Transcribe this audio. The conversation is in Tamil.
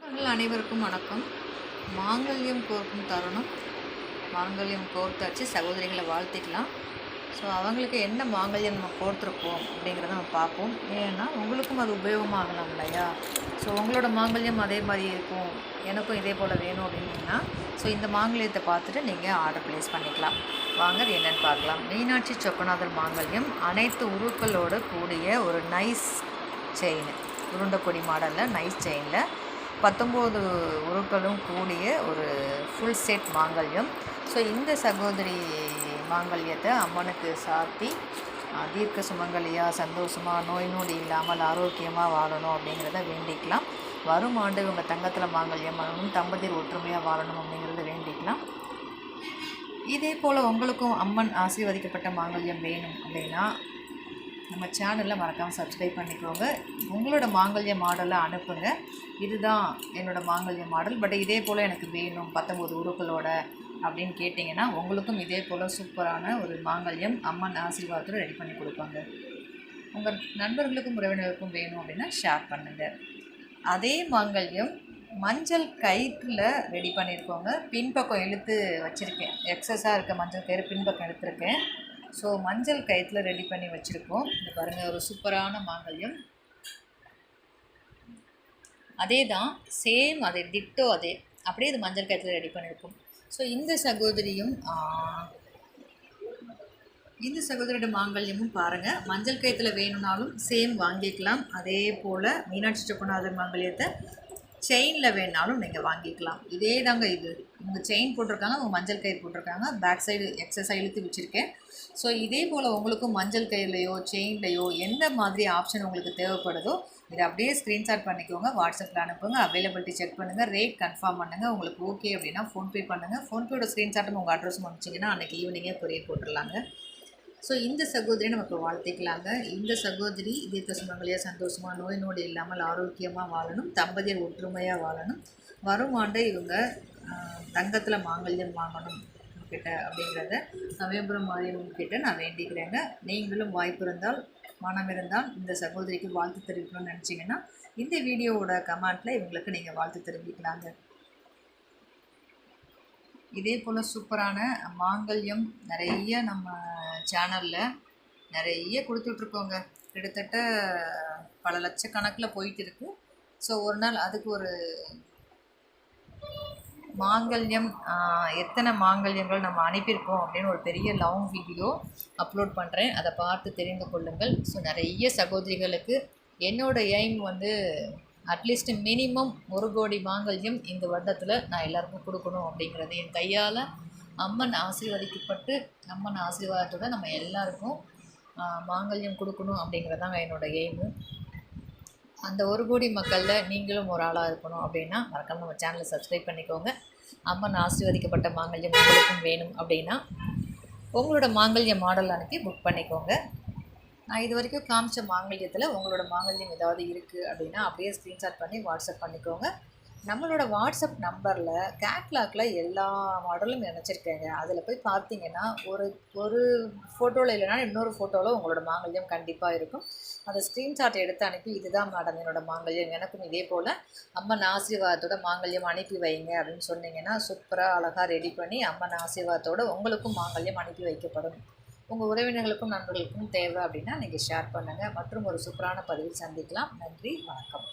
அனைவருக்கும் வணக்கம். மாங்கல்யம் கோர்க்கும் தருணம். மாங்கல்யம் கோர்த்தாச்சு, சகோதரிகளை வாழ்த்திக்கலாம். ஸோ அவங்களுக்கு என்ன மாங்கல்யம் நம்ம கோர்த்துருப்போம் அப்படிங்கிறத நம்ம பார்ப்போம். ஏன்னா உங்களுக்கும் அது உபயோகமாகலாம் இல்லையா? ஸோ உங்களோட மாங்கல்யம் அதே மாதிரி இருக்கும், எனக்கும் இதே போல் வேணும் அப்படின்னா ஸோ இந்த மாங்கல்யத்தை பார்த்துட்டு நீங்கள் ஆர்டர் ப்ளேஸ் பண்ணிக்கலாம். வாங்க அது என்னென்னு பார்க்கலாம். மீனாட்சி சொக்கநாதர் மாங்கல்யம் அனைத்து உருக்களோடு கூடிய ஒரு நைஸ் செயின், உருண்டை மாடலில் நைஸ் செயினில் 19 உருக்களும் கூடிய ஒரு ஃபுல் செட் மாங்கல்யம். ஸோ இந்த சகோதரி மாங்கல்யத்தை அம்மனுக்கு சாத்தி தீர்க்க சுமங்கலியாக சந்தோஷமாக நோய் நொடி இல்லாமல் ஆரோக்கியமாக வாழணும் அப்படிங்கிறத வேண்டிக்கலாம். வரும் ஆண்டு இவங்க தங்கத்தில் மாங்கல்யம் வாழணும், தம்பதியர் ஒற்றுமையாக வாழணும் அப்படிங்கிறத வேண்டிக்கலாம். இதே போல் உங்களுக்கும் அம்மன் ஆசீர்வதிக்கப்பட்ட மாங்கல்யம் வேணும் அப்படின்னா நம்ம சேனலில் மறக்காமல் சப்ஸ்கிரைப் பண்ணிக்கோங்க. உங்களோட மாங்கல்ய மாடலை அனுப்புங்க. இதுதான் என்னோடய மாங்கல்ய மாடல், பட் இதே போல் எனக்கு வேணும் 19 உருக்களோட அப்படின்னு கேட்டிங்கன்னா உங்களுக்கும் இதே போல் சூப்பரான ஒரு மாங்கல்யம் அம்மன் ஆசீர்வாதத்தில் ரெடி பண்ணி கொடுப்பாங்க. உங்கள் நண்பர்களுக்கும் உறவினர்களுக்கும் வேணும் அப்படின்னா ஷேர் பண்ணுங்கள். அதே மாங்கல்யம் மஞ்சள் கயிற்றில் ரெடி பண்ணியிருக்கோங்க. பின்பக்கம் இழுத்து வச்சுருக்கேன், எக்ஸஸாக இருக்க மஞ்சள் கயிறு பின்பக்கம் எடுத்துருக்கேன். ஸோ மஞ்சள் கயிற்றில் ரெடி பண்ணி வச்சுருக்கோம். இது பாருங்கள், ஒரு சூப்பரான மாங்கல்யம். அதே தான், சேம் அதே டிட்டோ அதே அப்படியே இது மஞ்சள் கயிற்றில் ரெடி பண்ணியிருக்கோம். ஸோ இந்த சகோதரியோட மாங்கல்யமும் பாருங்கள், மஞ்சள் கயிற்றில் வேணும்னாலும் சேம் வாங்கிக்கலாம். அதே போல் மீனாட்சி சொக்கநாதர் மாங்கல்யத்தை செயினில் வேணாலும் நீங்கள் வாங்கிக்கலாம். இதே தாங்க, இது இவங்க செயின் போட்டிருக்காங்க, அவங்க மஞ்சள் கயிறு போட்டிருக்காங்க, பேக் சைடு எக்ஸஸாக இழுத்து வச்சுருக்கேன். ஸோ இதே போல் உங்களுக்கும் மஞ்சள் கயிறுலையோ செயின்லையோ எந்த மாதிரி ஆப்ஷன் உங்களுக்கு தேவைப்படுதோ இதை அப்படியே ஸ்க்ரீன்ஷாட் பண்ணிக்கோங்க, வாட்ஸ்அப்பில் அனுப்புங்க, அவைலபிலிட்டி செக் பண்ணுங்கள், ரேட் கன்ஃபார்ம் பண்ணுங்கள். உங்களுக்கு ஓகே அப்படின்னா ஃபோன்பே பண்ணுங்கள். ஃபோன்பேயோட ஸ்க்ரீன்ஷாட்டும் உங்கள் அட்ரஸ் முடிச்சிங்கன்னா அன்றைக்கி ஈவினிங்கே கொரியர் போட்டுடலாங்க. ஸோ இந்த சகோதரியை நமக்கு வாழ்த்திக்கலாங்க. இந்த சகோதரி தீர்க்க சுமங்கலியாக சந்தோஷமாக நோய் நொடி இல்லாமல் ஆரோக்கியமாக வாழணும், தம்பதியர் ஒற்றுமையாக வாழணும். வரும் ஆண்டு இவங்க தங்கத்தில் மாங்கல்யம் வாங்கணும் கிட்ட அப்படிங்கிறத சமயபுரம் மாரியம்மன் கிட்ட நான் வேண்டிக்கிறேங்க. நீங்களும் வாய்ப்பு இருந்தால், மனம் இருந்தால் இந்த சகோதரிக்கு வாழ்த்து தெரிவிக்கணும்னு நினச்சிங்கன்னா இந்த வீடியோவோட கமெண்ட்டில் இவங்களுக்கு நீங்கள் வாழ்த்து தெரிவிக்கலாங்க. இதே போல் சூப்பரான மாங்கல்யம் நிறைய நம்ம சேனலில் நிறைய கொடுத்துட்ருக்கோங்க. கிட்டத்தட்ட பல லட்சக்கணக்கில் போயிட்டு இருக்குது. ஸோ ஒரு நாள் அதுக்கு ஒரு மாங்கல்யம் எத்தனை மாங்கல்யங்கள் நம்ம அனுப்பியிருக்கோம் அப்படின்னு ஒரு பெரிய லாங் வீடியோ அப்லோட் பண்ணுறேன், அதை பார்த்து தெரிந்து கொள்ளுங்கள். ஸோ நிறைய சகோதரிகளுக்கு என்னோடய எய்ம் வந்து அட்லீஸ்ட் மினிமம் 1 கோடி மாங்கல்யம் இந்த வருடத்தில் நான் எல்லாருக்கும் கொடுக்கணும் அப்படிங்கிறது. என் கையால் அம்மன் ஆசீர்வதிக்கப்பட்டு அம்மன் ஆசீர்வாதத்தோடு நம்ம எல்லாருக்கும் மாங்கல்யம் கொடுக்கணும் அப்படிங்கிறதாங்க என்னோடய எய்மு. அந்த 1 கோடி மக்களில் நீங்களும் ஒரு ஆளாக இருக்கணும் அப்படின்னா மறக்காமல் நம்ம சேனலை சப்ஸ்கிரைப் பண்ணிக்கோங்க. அம்மன் ஆசீர்வதிக்கப்பட்ட மாங்கல்யம் உங்களுக்கும் வேணும் அப்படின்னா உங்களோட மாங்கல்ய மாடல் அனுப்பி புக் பண்ணிக்கோங்க. நான் இது வரைக்கும் காமிச்ச மாங்கல்யத்தில் உங்களோட மாங்கல்யம் ஏதாவது இருக்குது அப்படின்னா அப்படியே ஸ்க்ரீன்ஷாட் பண்ணி வாட்ஸ்அப் பண்ணிக்கோங்க. நம்மளோட வாட்ஸ்அப் நம்பரில் கேட்லாகில் எல்லா மாடலும் நினச்சிருக்கேங்க. அதில் போய் பார்த்தீங்கன்னா ஒரு ஃபோட்டோவில் இல்லைனா இன்னொரு ஃபோட்டோவில் உங்களோட மாங்கல்யம் கண்டிப்பாக இருக்கும். அதை ஸ்க்ரீன்ஷாட் எடுத்து அனுப்பி இதுதான் மேடம் என்னோட மாங்கல்யம், எனக்கும் இதே போல் அம்மன் ஆசீர்வாதத்தோட மாங்கல்யம் அனுப்பி வைங்க அப்படின்னு சொன்னீங்கன்னா சூப்பராக அழகாக ரெடி பண்ணி அம்மன் ஆசீர்வாதத்தோடு உங்களுக்கும் மாங்கல்யம் அனுப்பி வைக்கப்படும். உங்கள் உறவினர்களுக்கும் நண்பர்களுக்கும் தேவை அப்படின்னா நீங்கள் ஷேர் பண்ணுங்கள். மற்றும் ஒரு சூப்பரான பதிவில் சந்திக்கலாம். நன்றி, வணக்கம்.